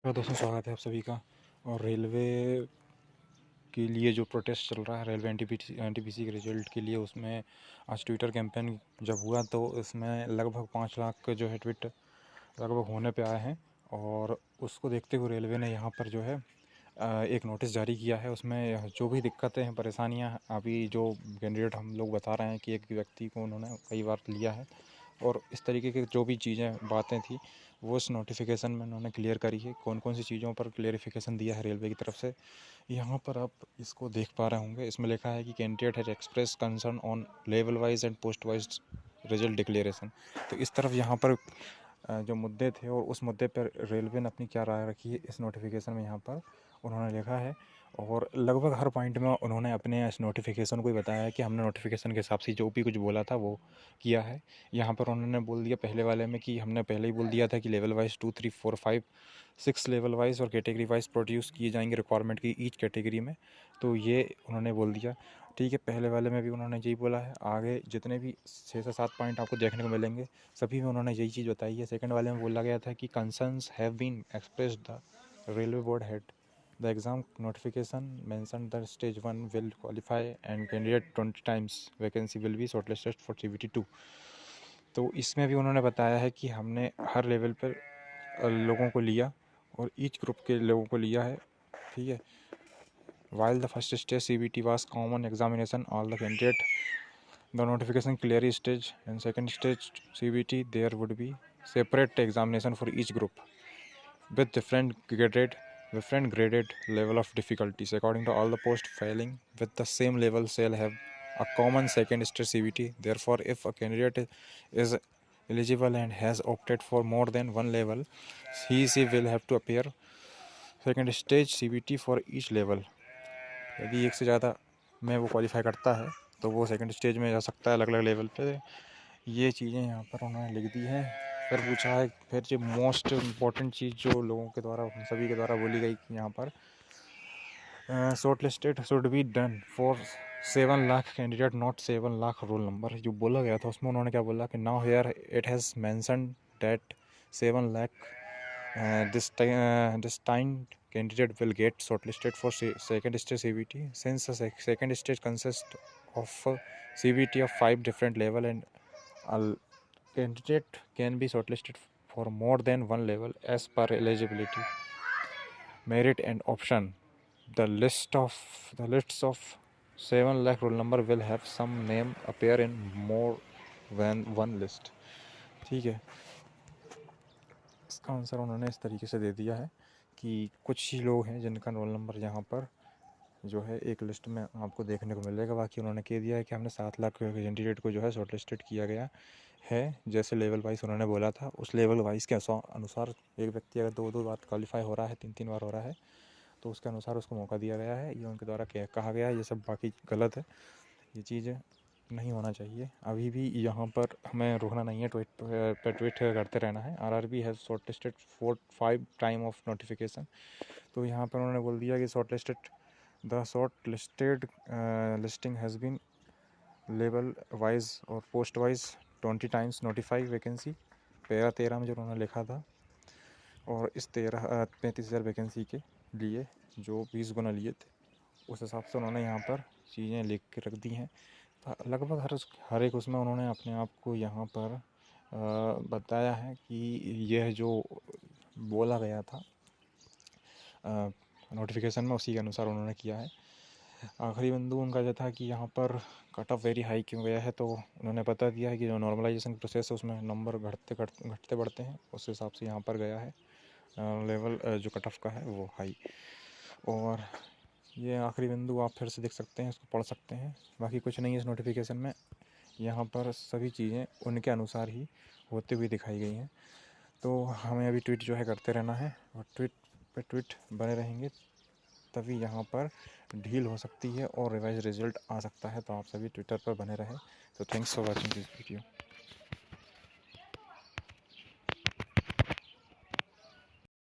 तो दोस्तों स्वागत है आप सभी का। और रेलवे के लिए जो प्रोटेस्ट चल रहा है रेलवे एनटीपीसी के रिजल्ट के लिए, उसमें आज ट्विटर कैंपेन जब हुआ तो इसमें लगभग 5 लाख जो है ट्वीट लगभग होने पे आए हैं। और उसको देखते हुए रेलवे ने यहाँ पर जो है एक नोटिस जारी किया है। उसमें जो भी दिक्कतें हैं, परेशानियाँ अभी जो कैंडिडेट हम लोग बता रहे हैं कि एक व्यक्ति को उन्होंने कई बार लिया है, और इस तरीके की जो भी चीज़ें बातें थी वो इस नोटिफिकेशन में उन्होंने क्लियर करी है। कौन कौन सी चीज़ों पर क्लियरिफिकेशन दिया है रेलवे की तरफ से, यहाँ पर आप इसको देख पा रहे होंगे। इसमें लिखा है कि candidate has express concern on level wise and post wise result declaration. तो इस तरफ यहाँ पर जो मुद्दे थे और उस मुद्दे पर रेलवे ने अपनी क्या राय रखी है इस नोटिफिकेशन में यहाँ पर उन्होंने लिखा है। और लगभग हर पॉइंट में उन्होंने अपने इस नोटिफिकेशन को ही बताया है कि हमने नोटिफिकेशन के हिसाब से जो भी कुछ बोला था वो किया है। यहाँ पर उन्होंने बोल दिया पहले वाले में कि हमने पहले ही बोल दिया था कि लेवल वाइज 2, 3, 4, 5, 6 लेवल वाइज और कैटेगरी वाइज प्रोड्यूस किए जाएंगे रिक्वायरमेंट की ईच कैटेगरी में। तो ये उन्होंने बोल दिया, ठीक है। पहले वाले में भी उन्होंने यही बोला है। आगे जितने भी 6 से 7 पॉइंट आपको देखने को मिलेंगे सभी में उन्होंने यही चीज़ बताई है। सेकंड वाले में बोला गया था कि concerns have been expressed the railway board had the exam notification mention the stage 1 will qualify and candidate 20 times vacancy will be shortlisted for CBT 2। तो इसमें भी उन्होंने बताया है कि हमने हर लेवल पर लोगों को लिया और ईच ग्रुप के लोगों को लिया है, ठीक है। While the first stage CBT was common examination, all the candidate the notification clearly stage and second stage CBT there would be separate examination for each group with different graded level of difficulties according to all the post failing with the same level shall have a common second stage CBT. Therefore, if a candidate is eligible and has opted for more than one level, she will have to appear second stage CBT for each level. यदि एक से ज़्यादा में वो qualify करता है तो वो सेकंड स्टेज में जा सकता है अलग अलग लेवल पे। ये चीज़ें यहाँ पर उन्होंने लिख दी है। फिर पूछा है, फिर जो मोस्ट इम्पॉर्टेंट चीज़ जो लोगों के द्वारा सभी के द्वारा बोली गई कि यहाँ पर short listed should be done for 7 lakh candidate not 7 lakh roll number. जो बोला गया था उसमें उन्होंने क्या बोला कि now here it has mention that 7 lakh destined candidate will get shortlisted for second stage CBT. Since the second stage consists of a CBT of 5 different level and a candidate can be shortlisted for more than one level as per eligibility, merit and option. The lists of 7 lakh roll number will have some name appear in more than one list, ठीक है। इसका answer उन्होंने इस तरीके से दे दिया है कि कुछ ही लोग हैं जिनका रोल नंबर यहाँ पर जो है एक लिस्ट में आपको देखने को मिलेगा। बाकी उन्होंने कह दिया है कि हमने 7 लाख कैंडिडेट को जो है शॉर्ट लिस्टेड किया गया है। जैसे लेवल वाइज उन्होंने बोला था उस लेवल वाइज के अनुसार एक व्यक्ति अगर 2-2 बार क्वालिफाई हो रहा है, 3-3 बार हो रहा है, तो उसके अनुसार उसको मौका दिया गया है। ये उनके द्वारा कहा गया है, ये सब बाकी गलत है। ये चीज़ नहीं होना चाहिए। अभी भी यहाँ पर हमें रुकना नहीं है, ट्वीट करते रहना है। RRB has shortlisted 4-5 time of notification. तो यहाँ पर उन्होंने बोल दिया कि the shortlisted listing has been level wise और post wise 20 times notify vacancy. Para 13 में जो उन्होंने लिखा था, और इस 35,000 वैकेंसी के लिए जो 20 गुना लिए थे उस हिसाब से उन्होंने यहाँ पर चीज़ें लिख के रख दी हैं। लगभग हर एक उसमें उन्होंने अपने आप को यहाँ पर बताया है कि यह जो बोला गया था नोटिफिकेशन में उसी के अनुसार उन्होंने किया है। आखिरी बिंदु उनका जो था कि यहाँ पर कट ऑफ वेरी हाई क्यों गया है, तो उन्होंने बता दिया है कि जो नॉर्मलाइजेशन प्रोसेस है उसमें नंबर घटते बढ़ते हैं, उस हिसाब से यहाँ पर गया है लेवल जो कट ऑफ का है वो हाई। और ये आखिरी बिंदु आप फिर से देख सकते हैं, इसको पढ़ सकते हैं। बाकी कुछ नहीं है इस नोटिफिकेशन में। यहाँ पर सभी चीज़ें उनके अनुसार ही होते हुए दिखाई गई हैं। तो हमें अभी ट्वीट जो है करते रहना है और ट्वीट पे ट्वीट बने रहेंगे, तभी यहाँ पर ढील हो सकती है और रिवाइज रिजल्ट आ सकता है। तो आप सभी ट्विटर पर बने रहें। तो thanks for watching this video.